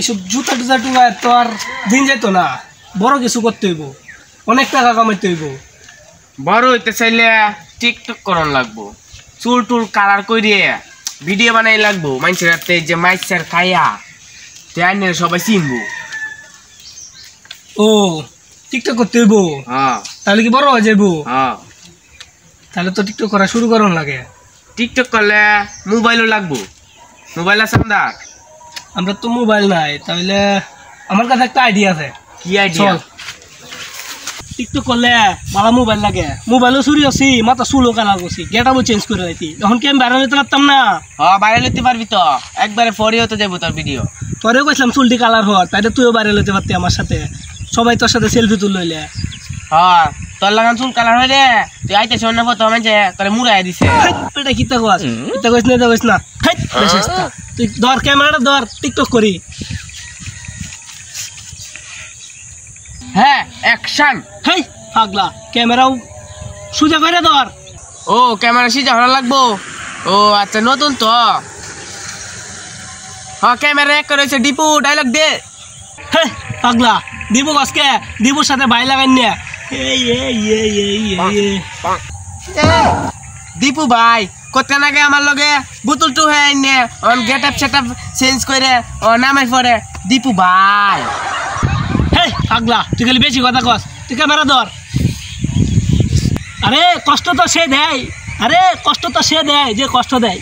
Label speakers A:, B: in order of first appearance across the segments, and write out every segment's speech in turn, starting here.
A: এসব জুতা টুতা টুকায় তো আর দিন যেত না, বড় কিছু করতে হইব, অনেক টাকা কামাইতে হইব।
B: বড় হইতে চাইলে টিকটক করন লাগবো, চুল টুল কালার করিয়ে ভিডিও বানাই লাগবো, মানুষের হাতে যে মাইসের খাইয়া তে সবাই চিনবো।
A: ও টিকটক করতে হইব, তাহলে কি বড় হয়ে যাইবো? তাহলে তো টিকটক করা শুরু করন লাগে।
B: টিকটক করলে মোবাইলও লাগবো, মোবাইল আছে আমাদের?
A: আমরা তো মোবাইল নাই, তাহলে আমার কাছে একটা আইডিয়া আছে।
B: কি আইডিয়া?
A: টিকটক করলে ভালো মোবাইল লাগে, মোবাইলও চুরি আছি, মাথা চুলও কালার করছি, গেটাবো চেঞ্জ করে রাখি, এখন কি আমি ভাইরাল হইতে পারতাম না?
B: ভাইরাল হইতে পারবি তো, একবারে পরেও তো যাবো তোর ভিডিও।
A: তোরেও কইছিলাম চুলটি কালার হওয়ার, তাইলে তুইও ভাইরাল হইতে পারতি আমার সাথে, সবাই তোর সাথে সেলফি তুল লইলে।
B: তোর লাগান চুল কালার হয়ে রে, তুই আইতেছ অন্য ফটো মানছে তোরে মুড়াই দিছে।
A: এটা কিতা কস, কিতা কইছ না, এটা কইছ না। তুই ধর ক্যামেরাটা ধর, টিকটক করি।
B: হ্যাঁ অ্যাকশন।
A: হেই পাগলা, ক্যামেরাও সোজা করে ধর।
B: ও ক্যামেরা সিজা হরা লাগবো। ও আচ্ছা, নতুন তো। ক্যামেরা এক করেছে, ডিপু ডায়লগ দে।
A: হেই পাগলা, দিবু কসকে, দিবুর সাথে ভাই লাগাই না। এই এই এই এই এই
B: দীপু ভাই কত নাগে আমার লগে বুতুল টু হয়ে আইনে অন গেটআপ সেটআপ চেঞ্জ করে ও নামে পড়ে দীপু ভাই।
A: হেই পাগলা, তুই খালি বেশি কথা কস, তুই ক্যামেরা ধর। আরে কষ্ট তো সে দেয়, আরে কষ্ট তো সে দেয় যে কষ্ট দেয়।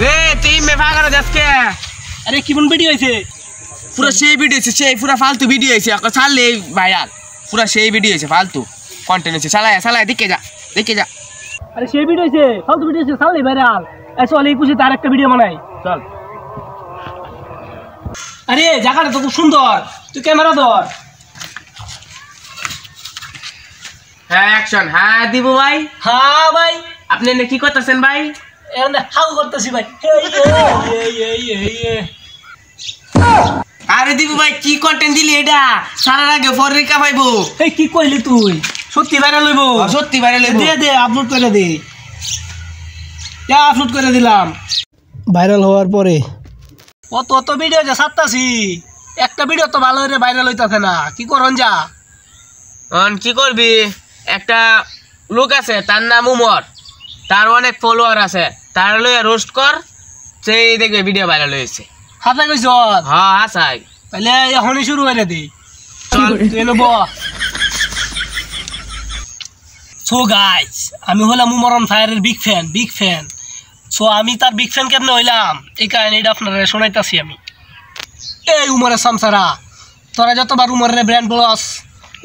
B: রে তুই মে ভাগানো যাচ্ছে।
A: আরে কেমন ভিডিও হয়েছে?
B: পুরো সেই ভিডিও হয়েছে, সেই পুরো ফালতু ভিডিও হয়েছে, ছাড়লে ভাইরাল। পুরো সেই ভিডিও হয়েছে, ফালতু কন্টেন্ট হয়েছে। চালায় চালায় দেখে যা, দেখে যা।
A: আরে সেই ভিডিও হয়েছে, ফালতু ভিডিও হয়েছে, ছাড়লে ভাইরাল। চল এই খুশিতে আর একটা ভিডিও বানাই, চল। আরে জায়গাটা তো খুব সুন্দর, তুই ক্যামেরা ধর।
B: হ্যাঁ অ্যাকশন। হ্যাঁ দীপু ভাই।
A: হ্যাঁ ভাই।
B: আপনি এনে কি করতেছেন ভাই?
A: হাউ করতেছি ভাই।
B: আরে দীপু ভাই কি কন্টেন্ট দিলি এটা? সারার আগে ফরিকা পাইবো।
A: এই কি কইলি তুই? সত্যি ভাইরাল হইব?
B: সত্যি ভাইরাল হইব।
A: দে দে, আপলোড করে দে। যা আপলোড করে দিলাম। ভাইরাল হওয়ার পরে অত অত ভিডিও যা ছাড়তাছি, একটা ভিডিও তো ভালো হয়ে ভাইরাল হইতাছে না, কি করন যা?
B: কি করবি, একটা লোক আছে তার নাম উমর, তার অনেক ফলোয়ার আছে, তার লইয়া রোস্ট কর, সেই দেখবে ভিডিও ভাইরাল হয়েছে।
A: হাতে কইছ?
B: হ্যাঁ হাসাই।
A: তাহলে এখনই শুরু করে দিই, চল তুই নেব। সো গাইস, আমি হলাম উমর অন ফায়ারের big fan, big fan. So আমি তার বিগ ফ্যান কেমনে হইলাম, এই কাহিনীটা আপনারা শোনাইতাছি আমি। এই উমরের সামসারা, তোরা যতবার উমরের ব্র্যান্ড বলস,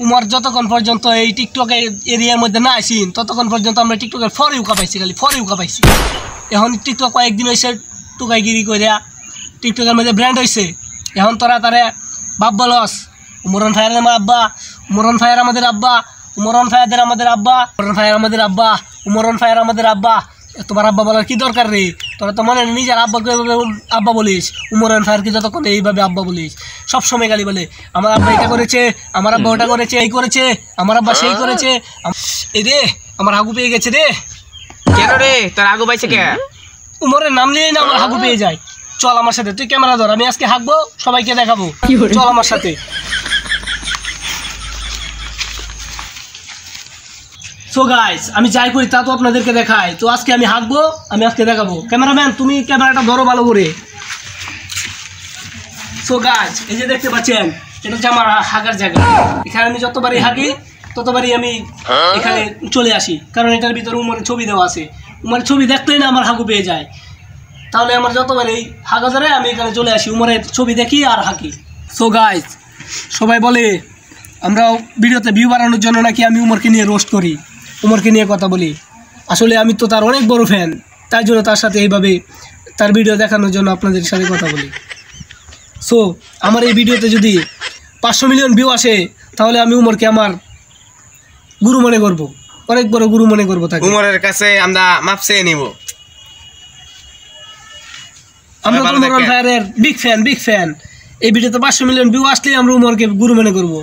A: উমর যতক্ষণ পর্যন্ত এই টিকটকের এরিয়ার মধ্যে না আসিন, ততক্ষণ পর্যন্ত আমরা টিকটকের ফর ইউকা পাইছি, খালি ফর ইউকা পাইছি। এখন টিকটক কয়েকদিন হয়েছে টুকাইগিরি করিয়া টিকটকের মধ্যে ব্র্যান্ড হয়েছে। এখন তোরা তারে বাপ বলস, উমরন ফায়ার আমার আব্বা, উমরন ফায়ার আমাদের আব্বা, উমরন ফায়ারদের আমাদের আব্বা, উমরন ফায়ার আমাদের আব্বা, উমরন ফায়ার আমাদের আব্বা। তোমার আব্বা বলার কি দরকার রে? তোরা তো মনে নিজের আব্বাকে আব্বা বলিস, উমরন ফায়ারকে যতক্ষণ এইভাবে আব্বা বলিস, সবসময় গালি বলে আমার আব্বা এটা করেছে, আমার আব্বা ওটা করেছে, এই করেছে, আমার আব্বা সেই করেছে। এই রে আমার হাগু পেয়ে গেছে রে।
B: কেন রে তোর হাগু পাইছে কে?
A: উমরের নাম নিয়েই না আমার হাগু পেয়ে যায়। চল আমার সাথে, তুই ক্যামেরা ধর, আমি আজকে হাঁকবো, সবাইকে দেখাবো, চল আমার সাথে। সো গাইস, আমি যাই করি তা তো আপনাদেরকে দেখাই, তো আজকে আমি হাঁকবো, আমি আজকে দেখাবো। ক্যামেরাম্যান তুমি ক্যামেরাটা ধরো ভালো করে। সো গাইস, এই যে দেখতে পাচ্ছেন, এটা হচ্ছে আমার হাঁকার জায়গা। এখানে আমি যতবারই হাঁকি ততবারই আমি এখানে চলে আসি, কারণ এটার ভিতরে উমরের ছবি দেওয়া আছে। উমরের ছবি দেখলেই না আমার হাঁকু পেয়ে যায়, তাহলে আমার যতবারই হাঁকা ধরে আমি এখানে চলে আসি, উমরের ছবি দেখি আর হাঁকি। সো গাইস, সবাই বলে আমরা ভিডিওতে ভিউ বাড়ানোর জন্য নাকি আমি উমরকে নিয়ে রোস্ট করি, উমরকে নিয়ে কথা বলি। আসলে আমি তো তার অনেক বড় ফ্যান, তাই জন্য তার সাথে এইভাবে তার ভিডিও দেখানোর জন্য আপনাদের সাথে কথা বলি। সো আমার এই ভিডিওতে যদি 500 মিলিয়ন ভিউ আসে, তাহলে আমি উমরকে আমার গুরু মনে করব, অনেক বড় গুরু মনে করবো তাকে।
B: উমরের কাছে আমরা মাপ চেয়ে নিব।
A: আমরা উমর অন ফায়ারের বিগ ফ্যান, বিগ ফ্যান। এই ভিডিওতে 500 মিলিয়ন ভিউ আসলেই আমরা উমরকে গুরু মনে করবো।